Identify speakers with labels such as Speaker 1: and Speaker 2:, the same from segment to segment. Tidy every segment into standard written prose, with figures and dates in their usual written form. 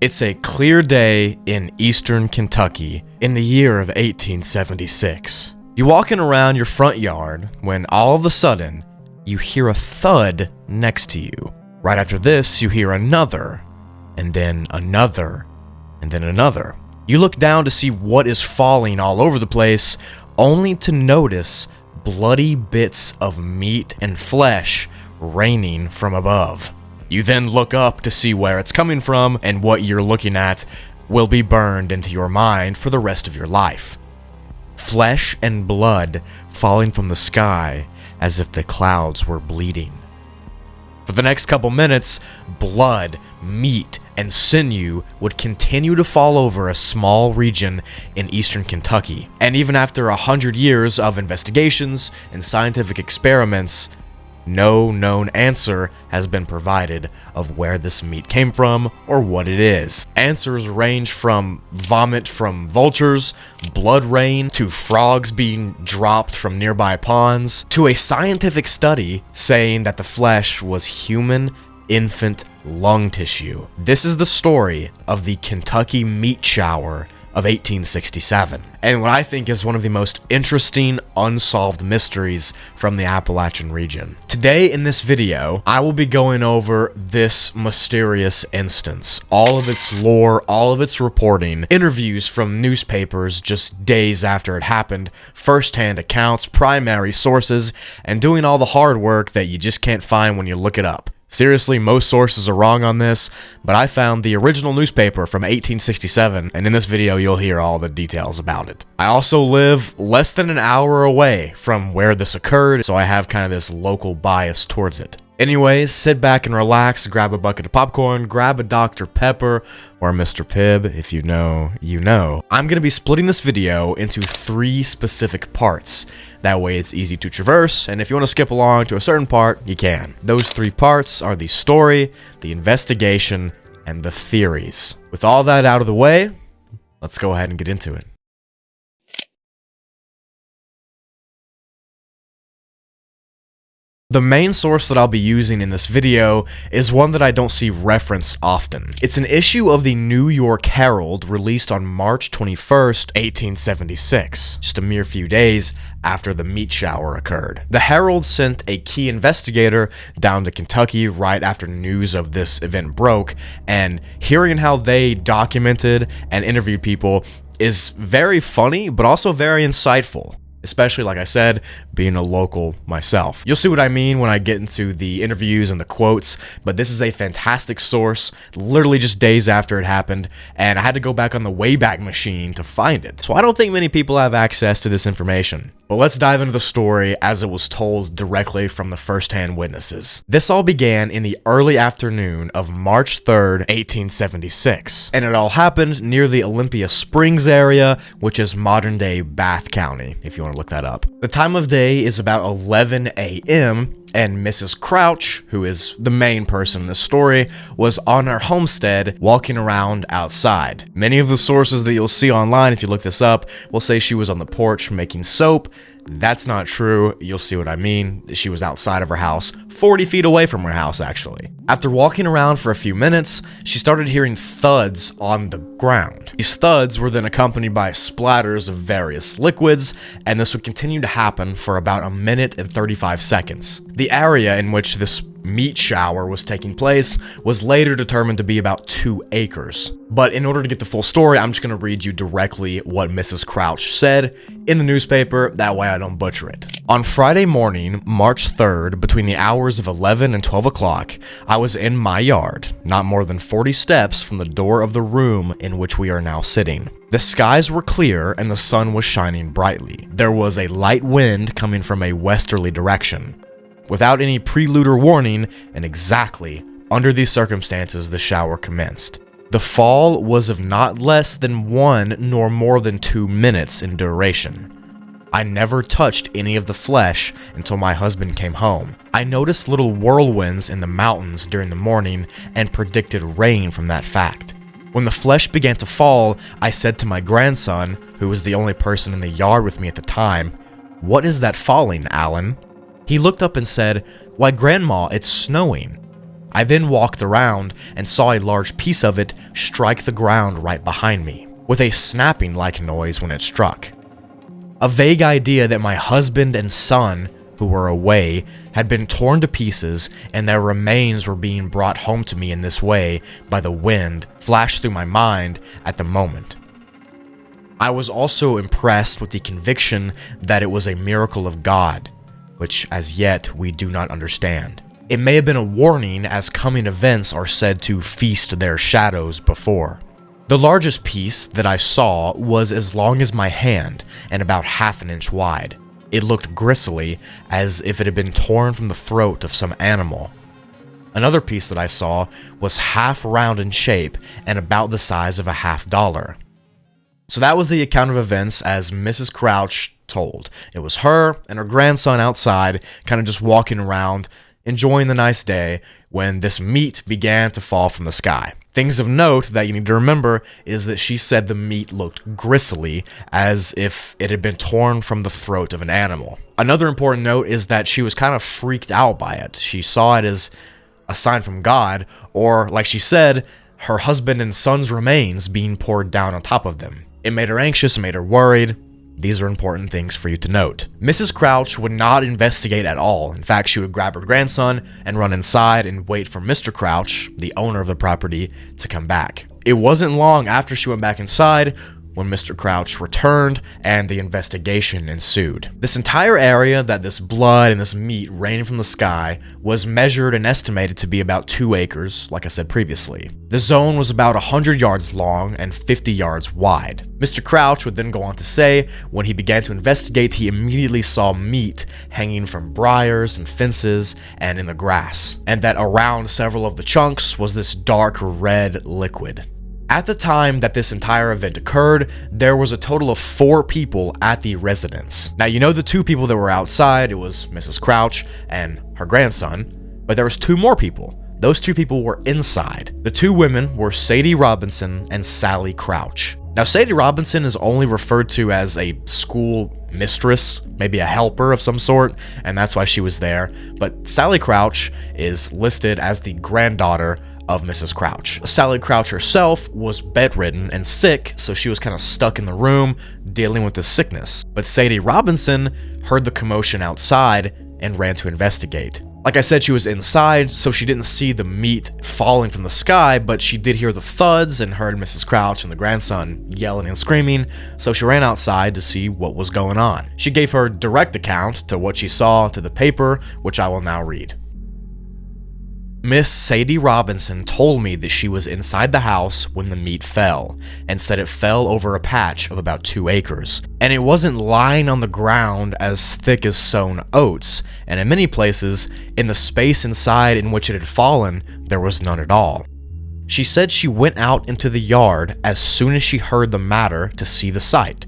Speaker 1: It's a clear day in eastern Kentucky in the year of 1876. You're walking around your front yard when all of a sudden you hear a thud next to you. Right after this, you hear another, and then another, and then another. You look down to see what is falling all over the place, only to notice bloody bits of meat and flesh raining from above. You then look up to see where it's coming from, and what you're looking at will be burned into your mind for the rest of your life. Flesh and blood falling from the sky as if the clouds were bleeding. For the next couple minutes, blood, meat, and sinew would continue to fall over a small region in eastern Kentucky. And even after 100 years of investigations and scientific experiments, no known answer has been provided of where this meat came from or what it is. Answers range from vomit from vultures, blood rain, to frogs being dropped from nearby ponds, to a scientific study saying that the flesh was human infant lung tissue. This is the story of the Kentucky meat shower of 1867, and what I think is one of the most interesting unsolved mysteries from the Appalachian region. Today in this video, I will be going over this mysterious instance, all of its lore, all of its reporting, interviews from newspapers just days after it happened, first-hand accounts, primary sources, and doing all the hard work that you just can't find when you look it up. Seriously, most sources are wrong on this, but I found the original newspaper from 1867, and in this video you'll hear all the details about it. I also live less than an hour away from where this occurred, so I have kind of this local bias towards it. Anyways, sit back and relax, grab a bucket of popcorn, grab a Dr. Pepper, or Mr. Pibb, if you know, you know. I'm going to be splitting this video into 3 specific parts. That way it's easy to traverse, and if you want to skip along to a certain part, you can. Those 3 parts are the story, the investigation, and the theories. With all that out of the way, let's go ahead and get into it. The main source that I'll be using in this video is one that I don't see referenced often. It's an issue of the New York Herald released on March 21st, 1876, just a mere few days after the meat shower occurred. The Herald sent a key investigator down to Kentucky right after news of this event broke, and hearing how they documented and interviewed people is very funny, but also very insightful. Especially, like I said, being a local myself. You'll see what I mean when I get into the interviews and the quotes, but this is a fantastic source, literally just days after it happened, and I had to go back on the Wayback Machine to find it. So I don't think many people have access to this information. But let's dive into the story as it was told directly from the first-hand witnesses. This all began in the early afternoon of March 3rd, 1876, and it all happened near the Olympia Springs area, which is modern-day Bath County, if you want to look that up. The time of day is about 11 a.m., and Mrs. Crouch, who is the main person in this story, was on her homestead walking around outside. Many of the sources that you'll see online, if you look this up, will say she was on the porch making soap. That's not true. You'll see what I mean. She was outside of her house, 40 feet away from her house, actually. After walking around for a few minutes, she started hearing thuds on the ground. These thuds were then accompanied by splatters of various liquids, and this would continue to happen for about 1 minute and 35 seconds. The area in which this meat shower was taking place was later determined to be about 2 acres. But in order to get the full story, I'm just going to read you directly what Mrs. Crouch said in the newspaper, that way I don't butcher it. On Friday morning, March 3rd, between the hours of 11 and 12 o'clock, I was in my yard, not more than 40 steps from the door of the room in which we are now sitting. The skies were clear and the sun was shining brightly. There was a light wind coming from a westerly direction. Without any prelude or warning, and exactly under these circumstances, the shower commenced. The fall was of not less than 1 nor more than 2 minutes in duration. I never touched any of the flesh until my husband came home. I noticed little whirlwinds in the mountains during the morning and predicted rain from that fact. When the flesh began to fall, I said to my grandson, who was the only person in the yard with me at the time, "What is that falling, Alan?" He looked up and said, "Why, Grandma, it's snowing." I then walked around and saw a large piece of it strike the ground right behind me, with a snapping-like noise when it struck. A vague idea that my husband and son, who were away, had been torn to pieces and their remains were being brought home to me in this way by the wind flashed through my mind at the moment. I was also impressed with the conviction that it was a miracle of God, which as yet we do not understand. It may have been a warning, as coming events are said to feast their shadows before. The largest piece that I saw was as long as my hand and about half an inch wide. It looked gristly, as if it had been torn from the throat of some animal. Another piece that I saw was half round in shape and about the size of a $50. So that was the account of events as Mrs. Crouch told. It was her and her grandson outside, kind of just walking around, enjoying the nice day, when this meat began to fall from the sky. Things of note that you need to remember is that she said the meat looked gristly, as if it had been torn from the throat of an animal. Another important note is that she was kind of freaked out by it. She saw it as a sign from God, or, like she said, her husband and son's remains being poured down on top of them. It made her anxious, it made her worried. These are important things for you to note. Mrs. Crouch would not investigate at all. In fact, she would grab her grandson and run inside and wait for Mr. Crouch, the owner of the property, to come back. It wasn't long after she went back inside when Mr. Crouch returned and the investigation ensued. This entire area that this blood and this meat rained from the sky was measured and estimated to be about 2 acres, like I said previously. The zone was about 100 yards long and 50 yards wide. Mr. Crouch would then go on to say, when he began to investigate, he immediately saw meat hanging from briars and fences and in the grass, and that around several of the chunks was this dark red liquid. At the time that this entire event occurred, there was a total of 4 people at the residence. Now, you know the 2 people that were outside, it was Mrs. Crouch and her grandson, but there was 2 more people. Those 2 people were inside. The 2 women were Sadie Robinson and Sally Crouch. Now, Sadie Robinson is only referred to as a school mistress, maybe a helper of some sort, and that's why she was there, but Sally Crouch is listed as the granddaughter of Mrs. Crouch. Sally Crouch herself was bedridden and sick, so she was kind of stuck in the room dealing with this sickness. But Sadie Robinson heard the commotion outside and ran to investigate. Like I said, she was inside, so she didn't see the meat falling from the sky, but she did hear the thuds and heard Mrs. Crouch and the grandson yelling and screaming, so she ran outside to see what was going on. She gave her direct account to what she saw to the paper, which I will now read. Miss Sadie Robinson told me that she was inside the house when the meat fell, and said it fell over a patch of about 2 acres. And it wasn't lying on the ground as thick as sown oats, and in many places, in the space inside in which it had fallen, there was none at all. She said she went out into the yard as soon as she heard the matter to see the sight,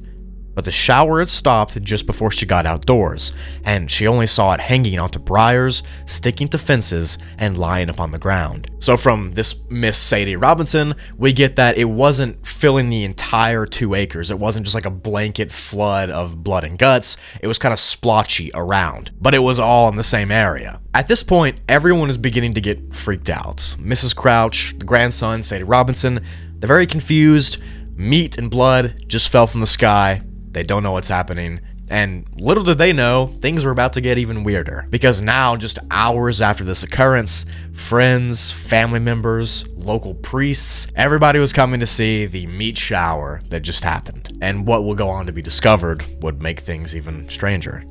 Speaker 1: but the shower had stopped just before she got outdoors, and she only saw it hanging onto briars, sticking to fences, and lying upon the ground. So from this Miss Sadie Robinson, we get that it wasn't filling the entire 2 acres. It wasn't just like a blanket flood of blood and guts. It was kind of splotchy around, but it was all in the same area. At this point, everyone is beginning to get freaked out. Mrs. Crouch, the grandson, Sadie Robinson, they're very confused. Meat and blood just fell from the sky. They don't know what's happening, and little did they know, things were about to get even weirder. Because now, just hours after this occurrence, friends, family members, local priests, everybody was coming to see the meat shower that just happened. And what will go on to be discovered would make things even stranger.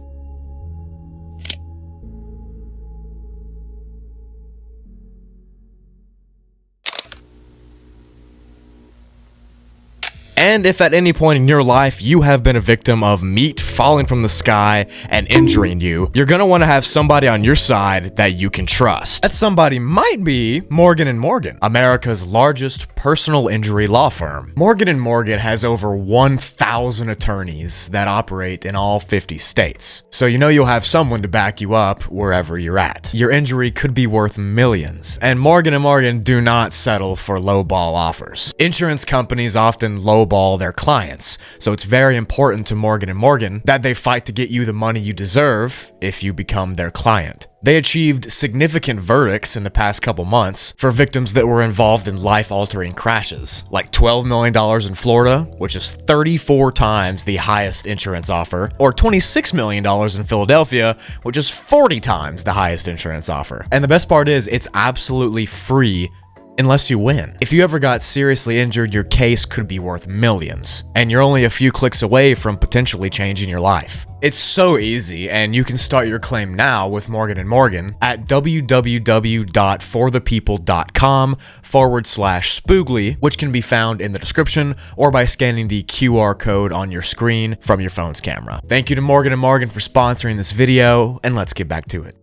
Speaker 1: And if at any point in your life you have been a victim of meat falling from the sky and injuring you, you're gonna want to have somebody on your side that you can trust. That somebody might be Morgan & Morgan, America's largest personal injury law firm. Morgan & Morgan has over 1,000 attorneys that operate in all 50 states. So you know you'll have someone to back you up wherever you're at. Your injury could be worth millions. And Morgan & Morgan do not settle for lowball offers. Insurance companies often lowball their clients, so it's very important to Morgan & Morgan then that they fight to get you the money you deserve if you become their client. They achieved significant verdicts in the past couple months for victims that were involved in life-altering crashes, like $12 million in Florida, which is 34 times the highest insurance offer, or $26 million in Philadelphia, which is 40 times the highest insurance offer. And the best part is, it's absolutely free unless you win. If you ever got seriously injured, your case could be worth millions, and you're only a few clicks away from potentially changing your life. It's so easy, and you can start your claim now with Morgan & Morgan at www.forthepeople.com/spoogly, which can be found in the description or by scanning the QR code on your screen from your phone's camera. Thank you to Morgan & Morgan for sponsoring this video, and let's get back to it.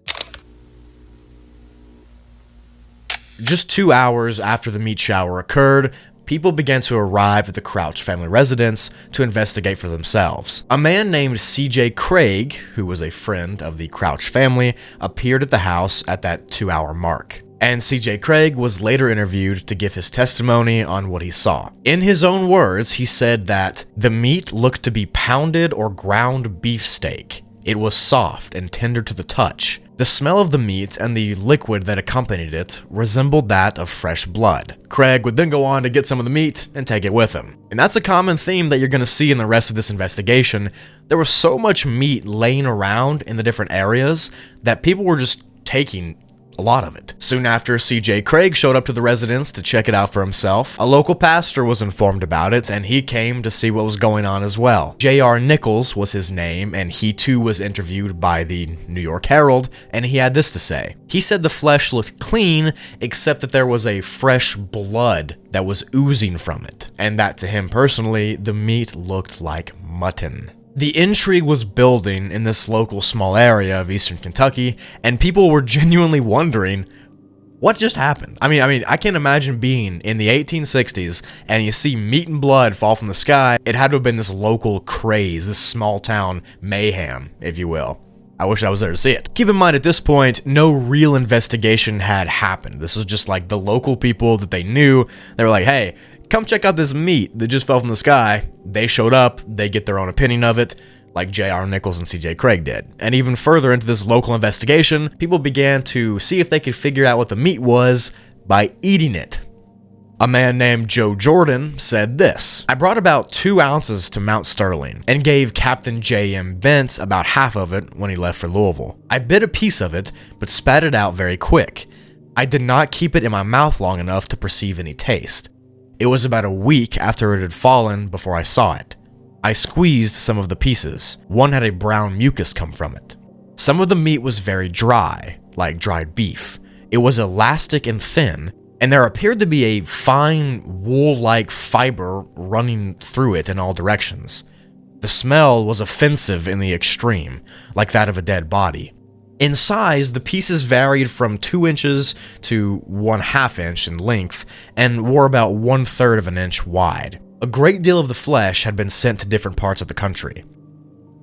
Speaker 1: Just 2 hours after the meat shower occurred, people began to arrive at the Crouch family residence to investigate for themselves. A man named CJ Craig, who was a friend of the Crouch family, appeared at the house at that 2-hour mark. And CJ Craig was later interviewed to give his testimony on what he saw. In his own words, he said that the meat looked to be pounded or ground beefsteak. It was soft and tender to the touch. The smell of the meat and the liquid that accompanied it resembled that of fresh blood. Craig would then go on to get some of the meat and take it with him. And that's a common theme that you're going to see in the rest of this investigation. There was so much meat laying around in the different areas that people were just taking a lot of it. Soon after, CJ Craig showed up to the residence to check it out for himself. A local pastor was informed about it, and he came to see what was going on as well. J.R. Nichols was his name, and he too was interviewed by the New York Herald, and he had this to say. He said the flesh looked clean, except that there was a fresh blood that was oozing from it, and that to him personally, the meat looked like mutton. The intrigue was building in this local small area of eastern Kentucky, and people were genuinely wondering, what just happened? I mean, I can't imagine being in the 1860s and you see meat and blood fall from the sky. It had to have been this local craze, this small town mayhem, if you will. I wish I was there to see it. Keep in mind, at this point, no real investigation had happened. This was just like the local people that they knew. They were like, hey, come check out this meat that just fell from the sky. They showed up, they get their own opinion of it, like J.R. Nichols and C.J. Craig did. And even further into this local investigation, people began to see if they could figure out what the meat was by eating it. A man named Joe Jordan said this: I brought about 2 ounces to Mount Sterling and gave Captain J.M. Bent about half of it when he left for Louisville. I bit a piece of it, but spat it out very quick. I did not keep it in my mouth long enough to perceive any taste. It was about a week after it had fallen before I saw it. I squeezed some of the pieces. One had a brown mucus come from it. Some of the meat was very dry, like dried beef. It was elastic and thin, and there appeared to be a fine wool-like fiber running through it in all directions. The smell was offensive in the extreme, like that of a dead body. In size, the pieces varied from 2 inches to 1/2 inch in length and were about 1/3 of an inch wide. A great deal of the flesh had been sent to different parts of the country.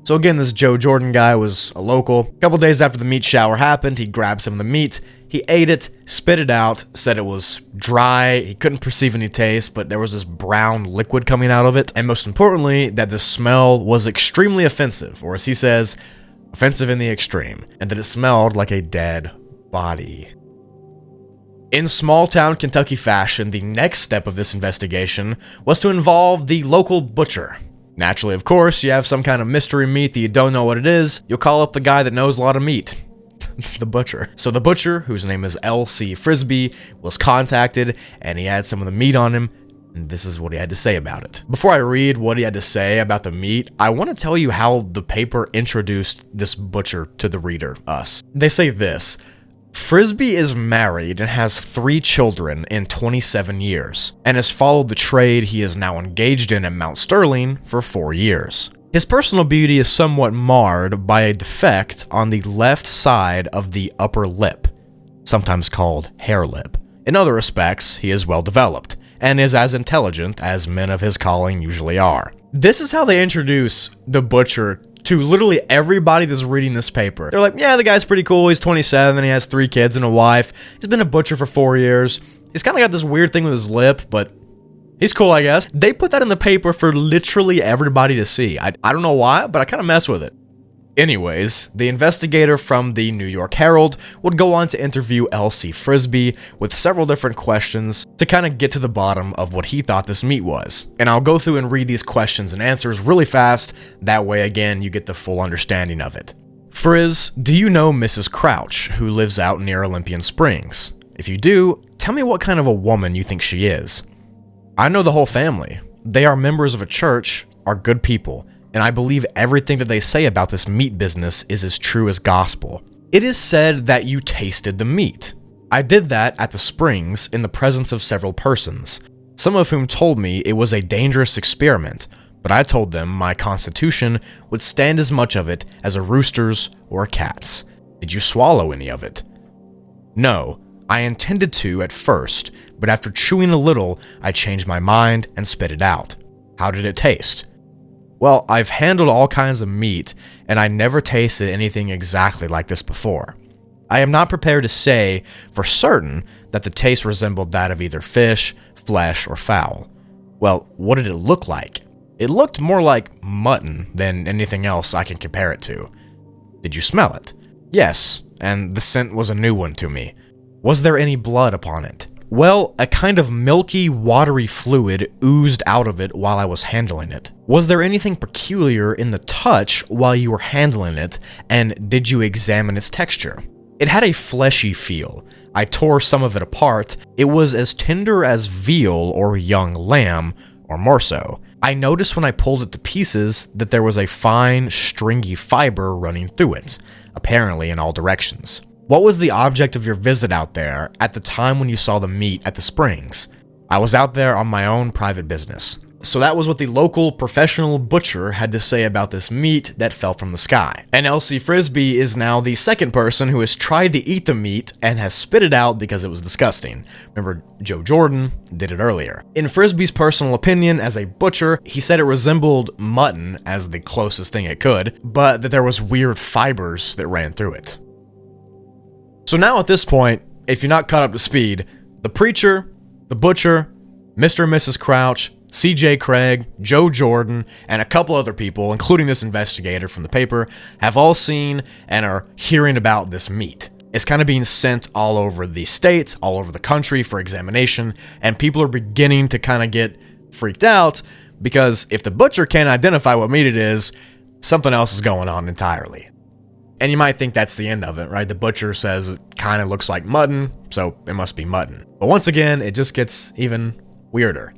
Speaker 1: So again, this Joe Jordan guy was a local. A couple days after the meat shower happened, he grabbed some of the meat, he ate it, spit it out, said it was dry, he couldn't perceive any taste, but there was this brown liquid coming out of it, and most importantly, that the smell was extremely offensive, or as he says, offensive in the extreme, and that it smelled like a dead body. In small-town Kentucky fashion, the next step of this investigation was to involve the local butcher. Naturally, of course, you have some kind of mystery meat that you don't know what it is, you'll call up the guy that knows a lot of meat. The butcher. So the butcher, whose name is L.C. Frisbee, was contacted, and he had some of the meat on him, and this is what he had to say about it. Before I read what he had to say about the meat, I want to tell you how the paper introduced this butcher to the reader, us. They say this: Frisbee is married and has 3 children in 27 years, and has followed the trade he is now engaged in at Mount Sterling for 4 years. His personal beauty is somewhat marred by a defect on the left side of the upper lip, sometimes called hair lip. In other respects, he is well developed, and is as intelligent as men of his calling usually are. This is how they introduce the butcher to literally everybody that's reading this paper. They're like, yeah, the guy's pretty cool, he's 27, he has 3 kids and a wife, he's been a butcher for 4 years, he's kind of got this weird thing with his lip, but He's cool, I guess. They put that in the paper for literally everybody to see. I don't know why, but I kind of mess with it. Anyways, the investigator from the New York Herald would go on to interview L.C. Frisbee with several different questions to kind of get to the bottom of what he thought this meat was. And I'll go through and read these questions and answers really fast, that way again you get the full understanding of it. Frizz, do you know Mrs. Crouch, who lives out near Olympian Springs? If you do, tell me what kind of a woman you think she is. I know the whole family. They are members of a church, are good people, and I believe everything that they say about this meat business is as true as gospel. It is said that you tasted the meat. I did that at the Springs in the presence of several persons, some of whom told me it was a dangerous experiment, but I told them my constitution would stand as much of it as a rooster's or a cat's. Did you swallow any of it? No, I intended to at first, but after chewing a little, I changed my mind and spit it out. How did it taste? Well, I've handled all kinds of meat, and I never tasted anything exactly like this before. I am not prepared to say for certain that the taste resembled that of either fish, flesh, or fowl. Well, what did it look like? It looked more like mutton than anything else I can compare it to. Did you smell it? Yes, and the scent was a new one to me. Was there any blood upon it? Well, a kind of milky, watery fluid oozed out of it while I was handling it. Was there anything peculiar in the touch while you were handling it, and did you examine its texture? It had a fleshy feel. I tore some of it apart. It was as tender as veal or young lamb, or more so. I noticed when I pulled it to pieces that there was a fine, stringy fiber running through it, apparently in all directions. What was the object of your visit out there at the time when you saw the meat at the Springs? I was out there on my own private business. So that was what the local professional butcher had to say about this meat that fell from the sky. And L.C. Frisbee is now the second person who has tried to eat the meat and has spit it out because it was disgusting. Remember, Joe Jordan did it earlier. In Frisbee's personal opinion as a butcher, he said it resembled mutton as the closest thing it could, but that there was weird fibers that ran through it. So now at this point, if you're not caught up to speed, the preacher, the butcher, Mr. and Mrs. Crouch, C.J. Craig, Joe Jordan, and a couple other people, including this investigator from the paper, have all seen and are hearing about this meat. It's kind of being sent all over the state, all over the country for examination, and people are beginning to kind of get freaked out because if the butcher can't identify what meat it is, something else is going on entirely. And you might think that's the end of it, right? The butcher says it kind of looks like mutton, so it must be mutton. But once again, it just gets even weirder.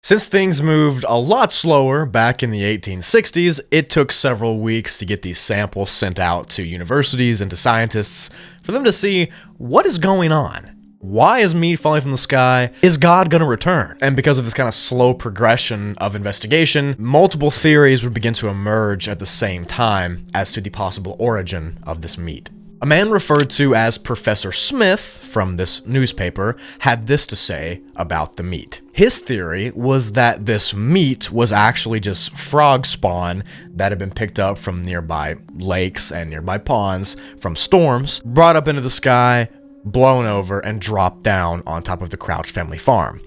Speaker 1: Since things moved a lot slower back in the 1860s, it took several weeks to get these samples sent out to universities and to scientists for them to see what is going on. Why is meat falling from the sky? Is God gonna return? And because of this kind of slow progression of investigation, multiple theories would begin to emerge at the same time as to the possible origin of this meat. A man referred to as Professor Smith from this newspaper had this to say about the meat. His theory was that this meat was actually just frog spawn that had been picked up from nearby lakes and nearby ponds from storms, brought up into the sky, blown over, and dropped down on top of the Crouch family farm.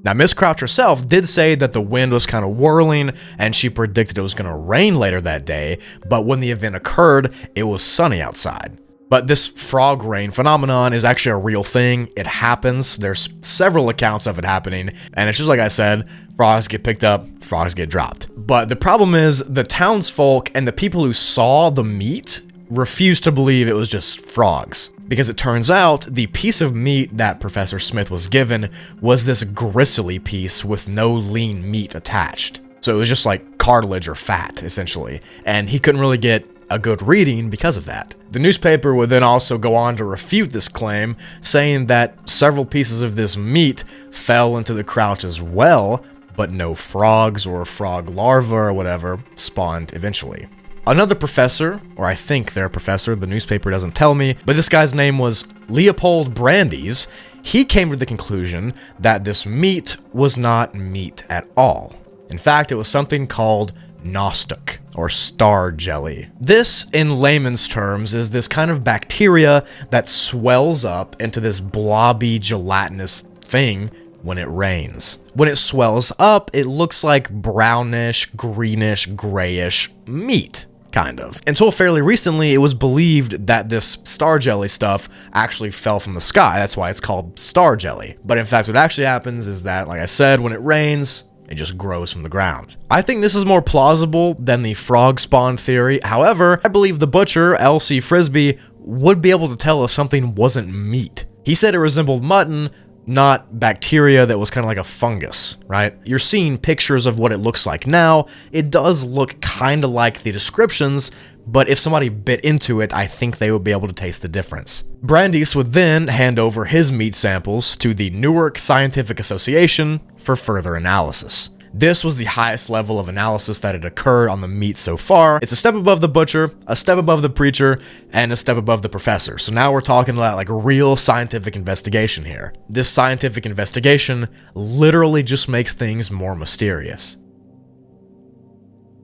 Speaker 1: Now, Miss Crouch herself did say that the wind was kind of whirling and she predicted it was going to rain later that day, but when the event occurred, it was sunny outside. But this frog rain phenomenon is actually a real thing. It happens. There's several accounts of it happening, and it's just like I said, frogs get picked up, frogs get dropped. But the problem is the townsfolk and the people who saw the meat refused to believe it was just frogs. Because it turns out the piece of meat that Professor Smith was given was this gristly piece with no lean meat attached. So it was just like cartilage or fat, essentially. And he couldn't really get a good reading because of that. The newspaper would then also go on to refute this claim, saying that several pieces of this meat fell into the Crouch as well, but no frogs or frog larvae or whatever spawned eventually. Another professor, or I think they're a professor, the newspaper doesn't tell me, but this guy's name was Leopold Brandes. He came to the conclusion that this meat was not meat at all. In fact, it was something called nostoc, or star jelly. This, in layman's terms, is this kind of bacteria that swells up into this blobby, gelatinous thing when it rains. When it swells up, it looks like brownish, greenish, grayish meat. Kind of. Until fairly recently, it was believed that this star jelly stuff actually fell from the sky. That's why it's called star jelly. But in fact, what actually happens is that, like I said, when it rains, it just grows from the ground. I think this is more plausible than the frog spawn theory. However, I believe the butcher, L.C. Frisbee, would be able to tell if something wasn't meat. He said it resembled mutton, not bacteria that was kind of like a fungus, right? You're seeing pictures of what it looks like now. It does look kind of like the descriptions, but if somebody bit into it, I think they would be able to taste the difference. Brandeis would then hand over his meat samples to the Newark Scientific Association for further analysis. This was the highest level of analysis that had occurred on the meat so far. It's a step above the butcher, a step above the preacher, and a step above the professor. So now we're talking about like a real scientific investigation here. This scientific investigation literally just makes things more mysterious.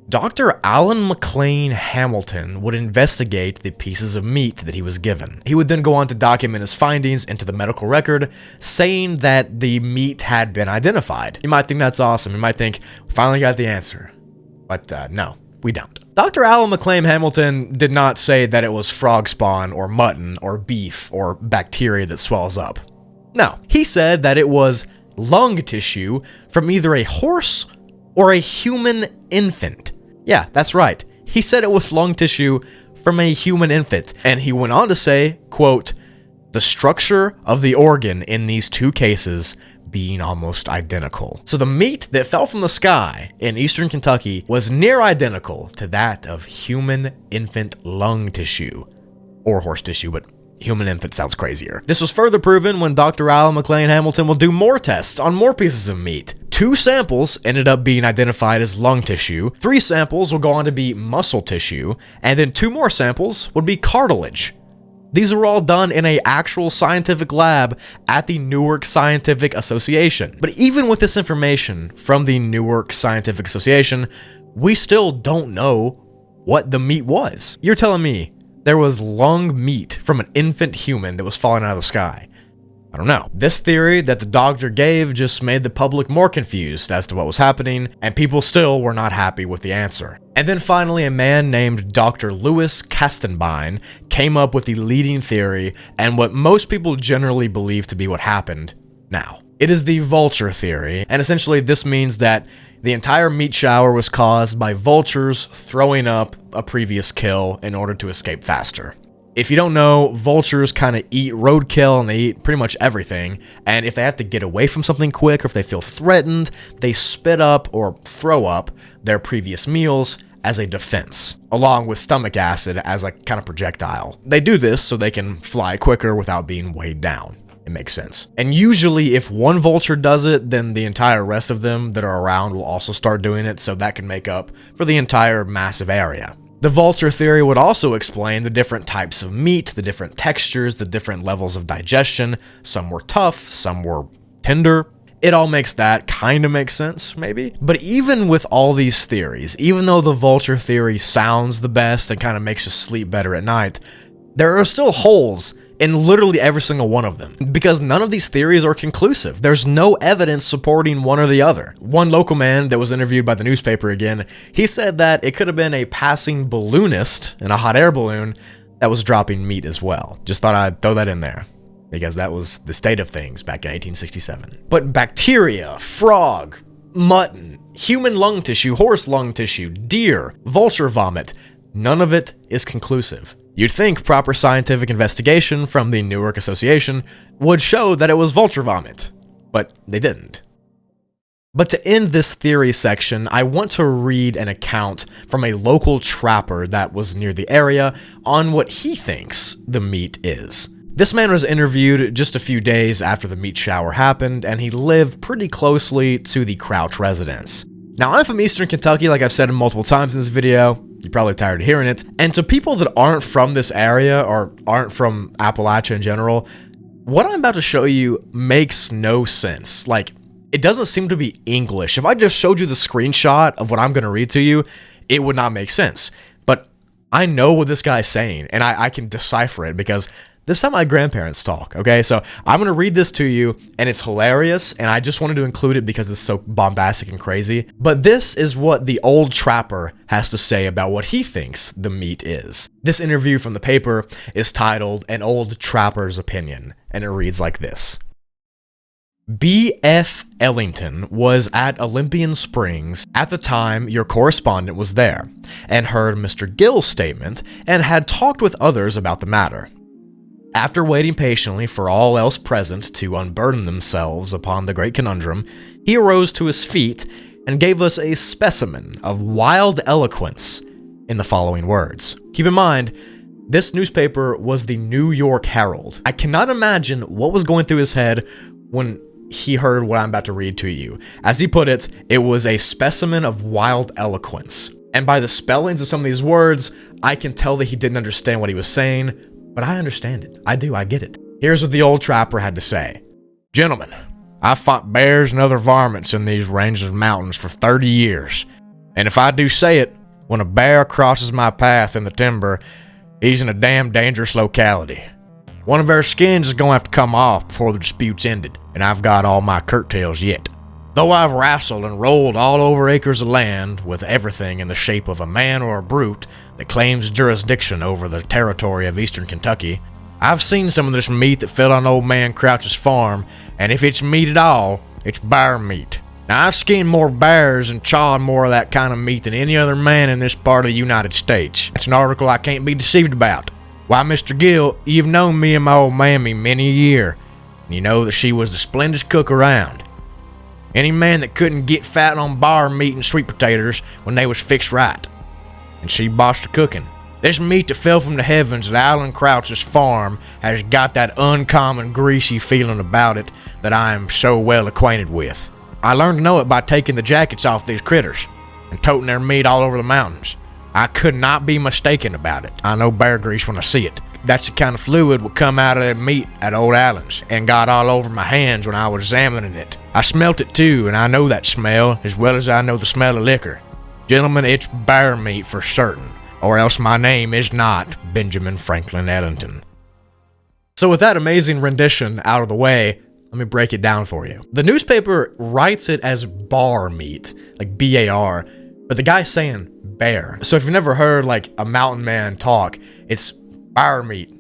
Speaker 1: Dr. Alan McLean Hamilton would investigate the pieces of meat that he was given. He would then go on to document his findings into the medical record, saying that the meat had been identified. You might think that's awesome. You might think, we finally got the answer. But no, we don't. Dr. Alan McLean Hamilton did not say that it was frog spawn or mutton or beef or bacteria that swells up. No, he said that it was lung tissue from either a horse or a human infant. Yeah, that's right. He said it was lung tissue from a human infant, and he went on to say, quote, "The structure of the organ in these two cases being almost identical." So the meat that fell from the sky in eastern Kentucky was near identical to that of human infant lung tissue. Or horse tissue, but human infant sounds crazier. This was further proven when Dr. Alan McLean Hamilton will do more tests on more pieces of meat. 2 samples ended up being identified as lung tissue, 3 samples will go on to be muscle tissue, and then 2 more samples would be cartilage. These were all done in an actual scientific lab at the Newark Scientific Association. But even with this information from the Newark Scientific Association, we still don't know what the meat was. You're telling me there was lung meat from an infant human that was falling out of the sky? I don't know. This theory that the doctor gave just made the public more confused as to what was happening, and people still were not happy with the answer. And then finally, a man named Dr. Louis Kastenbein came up with the leading theory and what most people generally believe to be what happened now. It is the vulture theory, and essentially this means that the entire meat shower was caused by vultures throwing up a previous kill in order to escape faster. If you don't know, vultures kind of eat roadkill and they eat pretty much everything, and if they have to get away from something quick or if they feel threatened, they spit up or throw up their previous meals as a defense, along with stomach acid as a kind of projectile. They do this so they can fly quicker without being weighed down. It makes sense. And usually if one vulture does it, then the entire rest of them that are around will also start doing it, so that can make up for the entire massive area. The vulture theory would also explain the different types of meat, the different textures, the different levels of digestion. Some were tough, some were tender. It all makes that kind of make sense, maybe. But even with all these theories, even though the vulture theory sounds the best and kind of makes you sleep better at night, there are still holes in literally every single one of them, because none of these theories are conclusive. There's no evidence supporting one or the other. One local man that was interviewed by the newspaper again, he said that it could have been a passing balloonist in a hot air balloon that was dropping meat as well. Just thought I'd throw that in there, because that was the state of things back in 1867. But bacteria, frog, mutton, human lung tissue, horse lung tissue, deer, vulture vomit, none of it is conclusive. You'd think proper scientific investigation from the Newark Association would show that it was vulture vomit, but they didn't. But to end this theory section, I want to read an account from a local trapper that was near the area on what he thinks the meat is. This man was interviewed just a few days after the meat shower happened, and he lived pretty closely to the Crouch residence. Now, I'm from Eastern Kentucky, like I've said multiple times in this video. You're probably tired of hearing it. And to people that aren't from this area or aren't from Appalachia in general, what I'm about to show you makes no sense. Like, It doesn't seem to be English. If I just showed you the screenshot of what I'm going to read to you, it would not make sense. But I know what this guy's saying, and I can decipher it because this is how my grandparents talk, okay? So I'm going to read this to you, and it's hilarious, and I just wanted to include it because it's so bombastic and crazy. But this is what the old trapper has to say about what he thinks the meat is. This interview from the paper is titled An Old Trapper's Opinion, and it reads like this. B.F. Ellington was at Olympian Springs at the time your correspondent was there, and heard Mr. Gill's statement, and had talked with others about the matter. After waiting patiently for all else present to unburden themselves upon the great conundrum, he arose to his feet and gave us a specimen of wild eloquence in the following words. Keep in mind, this newspaper was the New York Herald. I cannot imagine what was going through his head when he heard what I'm about to read to you. As he put it, it was a specimen of wild eloquence. And by the spellings of some of these words, I can tell that he didn't understand what he was saying, but I understand it. I do, I get it. Here's what the old trapper had to say. Gentlemen, I've fought bears and other varmints in these ranges of mountains for 30 years. And if I do say it, when a bear crosses my path in the timber, he's in a damn dangerous locality. One of our skins is going to have to come off before the dispute's ended, and I've got all my curtails yet. Though I've wrestled and rolled all over acres of land with everything in the shape of a man or a brute that claims jurisdiction over the territory of eastern Kentucky, I've seen some of this meat that fell on old man Crouch's farm, and if it's meat at all, it's bear meat. Now, I've skinned more bears and chawed more of that kind of meat than any other man in this part of the United States. It's an article I can't be deceived about. Why, Mr. Gill, you've known me and my old mammy many a year, and you know that she was the splendidest cook around. Any man that couldn't get fat on bar meat and sweet potatoes when they was fixed right. And she bossed the cooking. This meat that fell from the heavens at Alan Crouch's farm has got that uncommon greasy feeling about it that I am so well acquainted with. I learned to know it by taking the jackets off these critters and toting their meat all over the mountains. I could not be mistaken about it. I know bear grease when I see it. That's the kind of fluid would come out of that meat at old Allen's and got all over my hands when I was examining it. I smelt it too, and I know that smell as well as I know the smell of liquor. Gentlemen, it's bear meat for certain, or else my name is not Benjamin Franklin Ellington. So with that amazing rendition out of the way, let me break it down for you. The newspaper writes it as bar meat, like B-A-R, but the guy's saying bear. So if you've never heard like a mountain man talk, it's bear meat,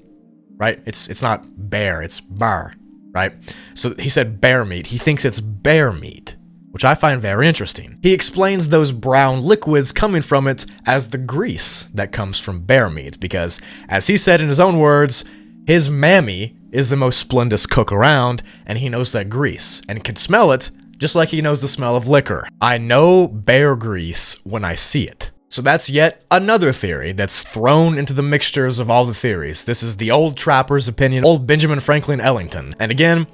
Speaker 1: right? It's not bear, it's bar, right? So he said bear meat. He thinks it's bear meat, which I find very interesting. He explains those brown liquids coming from it as the grease that comes from bear meat, because as he said in his own words, his mammy is the most splendid cook around, and he knows that grease and can smell it just like he knows the smell of liquor. I know bear grease when I see it. So that's yet another theory that's thrown into the mixtures of all the theories. This is the old trapper's opinion, old Benjamin Franklin Ellington. And again,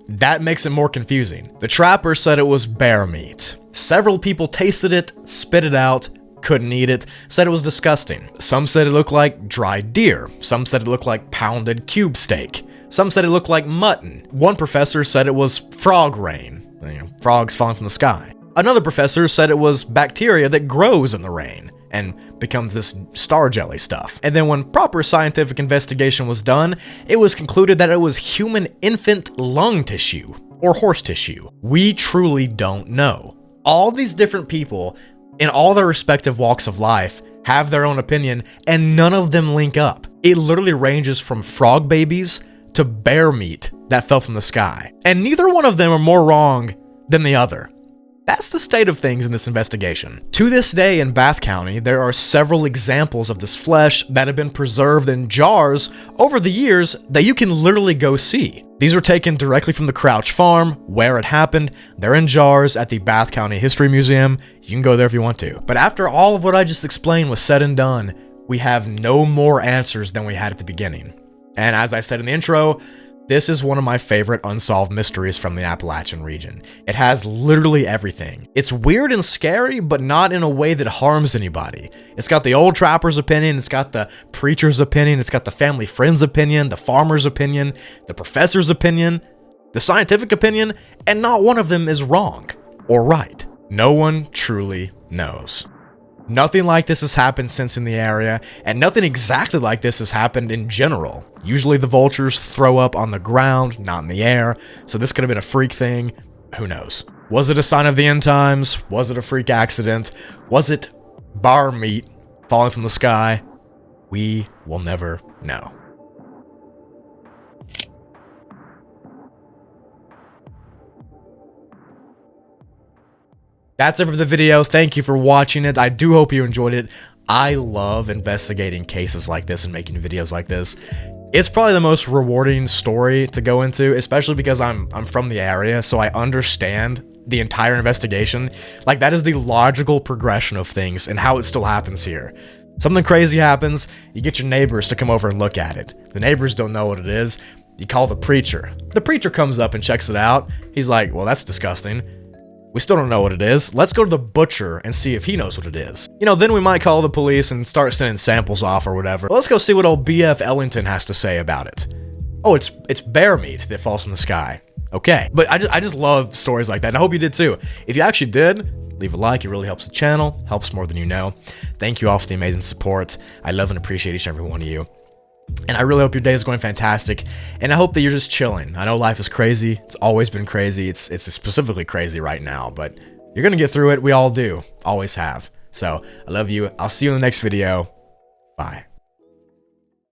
Speaker 1: that makes it more confusing. The trapper said it was bear meat. Several people tasted it, spit it out, couldn't eat it, said it was disgusting. Some said it looked like dried deer. Some said it looked like pounded cube steak. Some said it looked like mutton. One professor said it was frog rain, frogs falling from the sky. Another professor said it was bacteria that grows in the rain and becomes this star jelly stuff. And then when proper scientific investigation was done, it was concluded that it was human infant lung tissue or horse tissue. We truly don't know. All these different people in all their respective walks of life have their own opinion, and none of them link up. It literally ranges from frog babies to bear meat that fell from the sky. And neither one of them are more wrong than the other. That's the state of things in this investigation. To this day in Bath County, there are several examples of this flesh that have been preserved in jars over the years that you can literally go see. These were taken directly from the Crouch farm, where it happened. They're in jars at the Bath County History Museum. You can go there if you want to. But after all of what I just explained was said and done, we have no more answers than we had at the beginning. And as I said in the intro, this is one of my favorite unsolved mysteries from the Appalachian region. It has literally everything. It's weird and scary, but not in a way that harms anybody. It's got the old trapper's opinion, it's got the preacher's opinion, it's got the family friend's opinion, the farmer's opinion, the professor's opinion. the scientific opinion, and not one of them is wrong or right. No one truly knows. Nothing like this has happened since in the area, and nothing exactly like this has happened in general. Usually the vultures throw up on the ground, not in the air, so this could have been a freak thing. Who knows? Was it a sign of the end times? Was it a freak accident? Was it bar meat falling from the sky? We will never know. That's it for the video. Thank you for watching it. I do hope you enjoyed it. I love investigating cases like this and making videos like this. It's probably the most rewarding story to go into, especially because I'm from the area, so I understand the entire investigation. Like, that is the logical progression of things and how it still happens here. Something crazy happens, you get your neighbors to come over and look at it. The neighbors don't know what it is. You call the preacher. The preacher comes up and checks it out. He's like, well, that's disgusting. We still don't know what it is. Let's go to the butcher and see if he knows what it is. You know, then we might call the police and start sending samples off or whatever. Let's go see what old BF Ellington has to say about it. Oh, it's bear meat that falls from the sky. Okay, but I just love stories like that, and I hope you did too. If you actually did, leave a like. It really helps the channel, helps more than you know. Thank you all for the amazing support. I love and appreciate each and every one of you. And I really hope your day is going fantastic, and I hope that you're just chilling. I know life is crazy. It's always been crazy. It's specifically crazy right now, but you're gonna get through it. We all do. Always have. So, I love you. I'll see you in the next video. Bye.